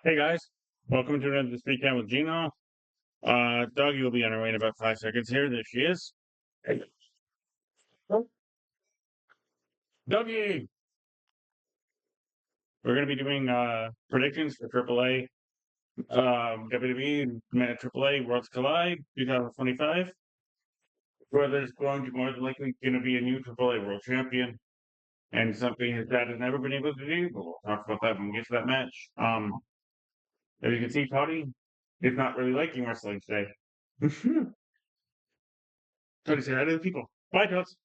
Hey guys, welcome to another This Weekend with Gino. Doggy will be on her way in about 5 seconds here. There she is. Hey, Doggy! We're going to be doing predictions for AAA, WWE, AAA Worlds Collide 2025. Where there's going to more than likely going to be a new AAA World Champion and something his dad has never been able to do. But we'll talk about that when we get to that match. As you can see, Toddy is not really liking wrestling today. Toddy, say hi to the people. Bye, Tots.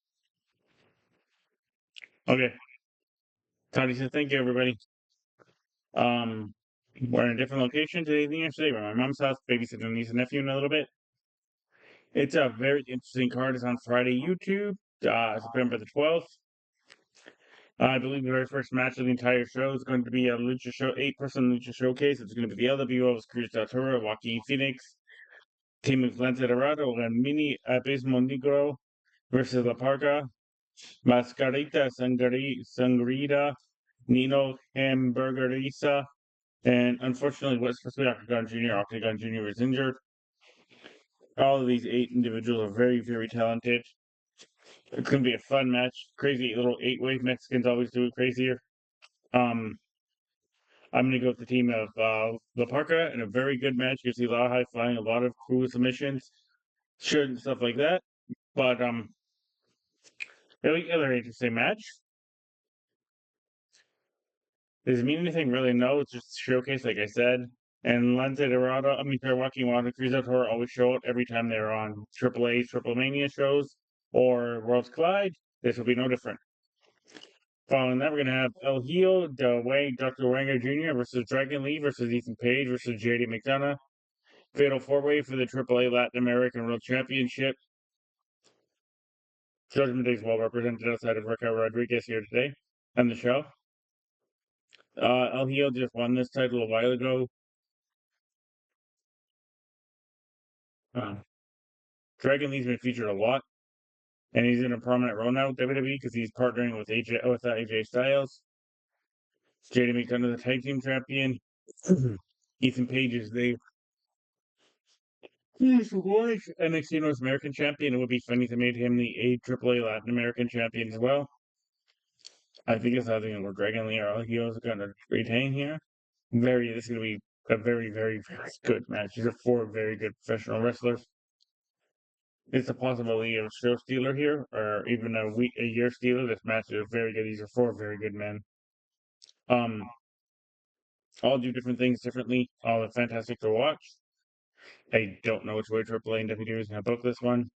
Okay. Toddy said, thank you, everybody. Um, we're in a different location today than yesterday. We're at my mom's house, babysitting a niece and nephew in a little bit. It's a very interesting card. It's on Friday, YouTube, September the 12th. I believe the very first match of the entire show is going to be a Lucha Show, 8-person Lucha Showcase. It's going to be the LWO's Cruz del Toro, Joaquin Phoenix, Team of Lanza Dorado, and Mini Abismo Negro versus La Parca, Mascarita Sangrita, Nino Hamburgerisa, and unfortunately, what's supposed to be Octagon Jr. Octagon Jr. is injured. All of these 8 individuals are very, very talented. It's going to be a fun match. Crazy little 8-way. Mexicans always do it crazier. Um, I'm going to go with the team of La Parca in a very good match. You see a lot of high flying, a lot of cool submissions, should and stuff like that. But really other interesting match. Does it mean anything? Really? No. It's just a showcase, like I said. And Lanza Dorado, Joaquin Wanda, Cruz del Toro always show up every time they're on AAA, Triple Mania shows or Worlds Collide. This will be no different. Following that, we're going to have El Hijo, Dr. Wanger Jr. versus Dragon Lee versus Ethan Page versus JD McDonough. Fatal 4-way for the AAA Latin American World Championship. Judgment Day is well represented outside of Raquel Rodriguez here today on the show. El Hijo just won this title a while ago. Dragon Lee's been featured a lot, and he's in a prominent role now with WWE because he's partnering with AJ Styles. JD McDonough, the tag team champion. Ethan Page is the NXT North American champion. It would be funny if they made him the AAA Latin American champion as well. I think it's something where Dragon Lee or Hijo is going to retain here. This is going to be a very, very, very good match. These are 4 very good professional wrestlers. It's a possibility of a show stealer here, or even a year stealer. This match is very good. These are 4 very good men. All do different things differently. All are fantastic to watch. I don't know which way AAA and WWE is going to book this one.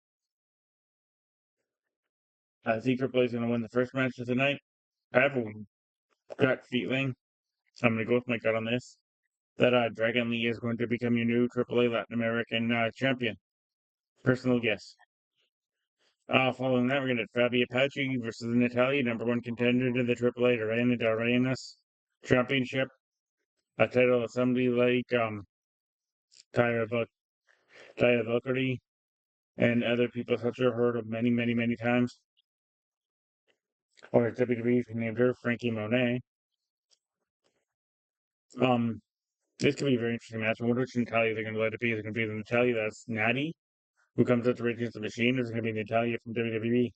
I think AAA is going to win the first match of the night. I have a gut feeling, so I'm going to go with my gut on this, that Dragon Lee is going to become your new AAA Latin American champion. Personal guess. Following that, we're going to have Fabi Apache versus Natalia, #1 contender to the AAA Reina de Reinas Championship. A title of somebody like Tyra Valkyrie and other people such have heard of many, many, many times. Or as WWE named her, Frankie Monet. This could be a very interesting match. I wonder which Natalia they're going to let it be. Is it going to be the Natalia that's Natty, who comes out to Rage Against the Machine, or is it going to be Natalia from WWE?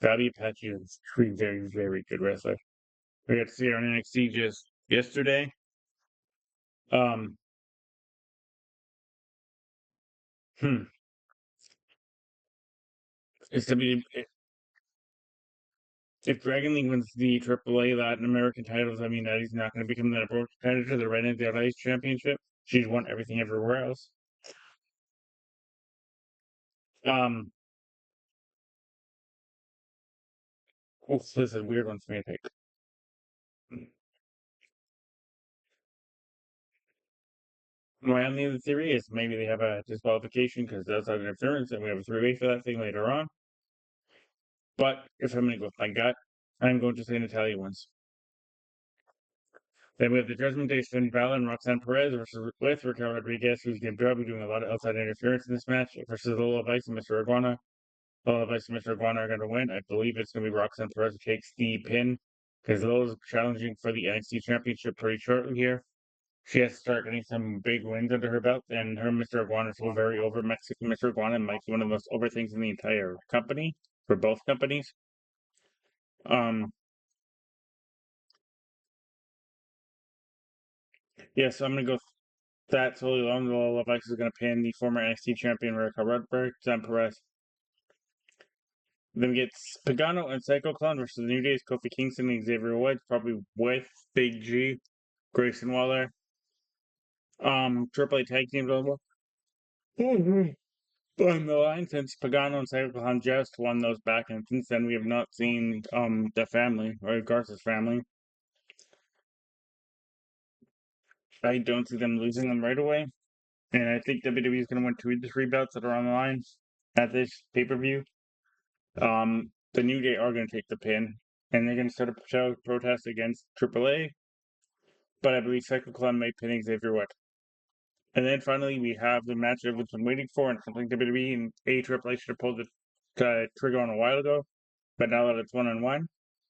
Fabi Apache is a very, very good wrestler. We got to see her on NXT just yesterday. Um, hmm. It's to be if Dragon Lee wins the AAA Latin American titles, I mean that he's not going to become the #1 contender to the Reina de Reinas Championship. She's won everything everywhere else. Um, this is a weird one for me to pick. My only other theory is maybe they have a disqualification because that's outside interference, and we have a 3-way for that thing later on. But if I'm going to go with my gut, I'm going to say Natalia wins. Then we have the Judgment Day Finn Balor and Roxanne Perez with Raquel Rodriguez, who's going to be doing a lot of outside interference in this match, versus Lola Vice and Mr. Iguana. Lola Vice and Mr. Iguana are going to win. I believe it's going to be Roxanne Perez who takes the pin because Lola's challenging for the NXT Championship pretty shortly here. she has to start getting some big wins under her belt, and her Mr. Iguana is still very over. Mexican Mr. Iguana might be one of the most over things in the entire company for both companies. Um, yeah, so I'm gonna go that solely alone. The Love Ice is gonna pin the former NXT champion Rebecca Rudberg, Sam Perez. Then we get Pagano and Psycho Clown versus the New Days, Kofi Kingston and Xavier Woods, probably with Big G, Grayson Waller. Triple A tag team available. On the line since Pagano and Psycho Clown just won those back, and since then we have not seen the family or Garza's family. I don't see them losing them right away, and I think WWE is going to win 2 of the 3 belts that are on the line at this pay per view. The New Day are going to take the pin, and they're going to start a protest against AAA. But I believe Psycho Clown may pin Xavier Woods. And then finally, we have the match everyone's been waiting for, and something WWE and Triple H should have pulled the trigger on a while ago. But now that it's 1-on-1,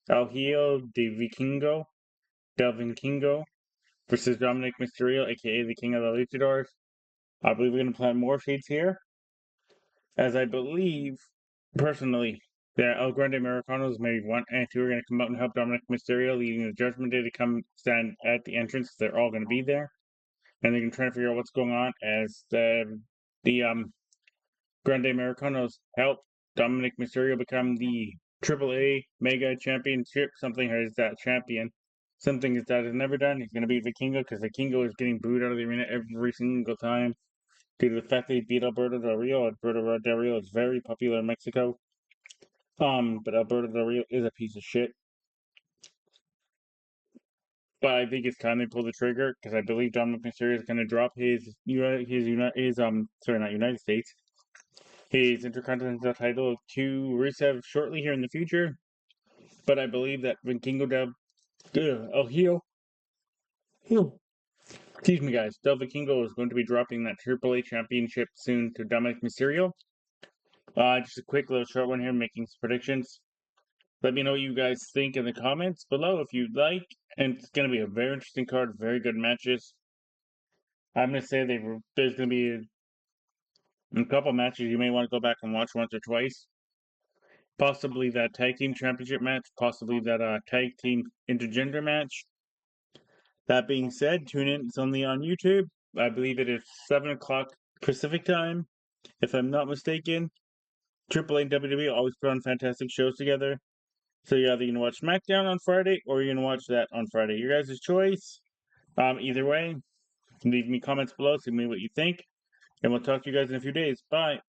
El Hijo de Vikingo, Del Vikingo versus Dominic Mysterio, aka the King of the Luchadors. I believe we're going to plant more shades here, as I believe, personally, that El Grande Americanos maybe 1 and 2 are going to come out and help Dominic Mysterio, leading the Judgment Day to come stand at the entrance. They're all going to be there, and they're going to try to figure out what's going on as the Grande Americanos help Dominic Mysterio become the AAA Mega Championship. Something is that champion. Something is that is never done. He's going to beat Vikingo because Vikingo is getting booed out of the arena every single time due to the fact that he beat Alberto Del Rio. Alberto Del Rio is very popular in Mexico. But Alberto Del Rio is a piece of shit. But I think it's time they pull the trigger because I believe Dominic Mysterio is going to drop not United States, his Intercontinental title to Rusev shortly here in the future. But I believe that Vikingo El Hijo, excuse me, guys, Del Vikingo is going to be dropping that AAA championship soon to Dominic Mysterio. Just a quick little short one here, making some predictions. Let me know what you guys think in the comments below if you'd like. And it's going to be a very interesting card, very good matches. I'm going to say there's going to be a couple matches you may want to go back and watch once or twice. Possibly that tag team championship match, possibly that tag team intergender match. That being said, tune in. It's only on YouTube. I believe it is 7 o'clock Pacific time, if I'm not mistaken. AAA and WWE always put on fantastic shows together. So you're either going to watch SmackDown on Friday or you're going to watch that on Friday. Your guys' choice. Either way, leave me comments below. Tell me what you think. And we'll talk to you guys in a few days. Bye.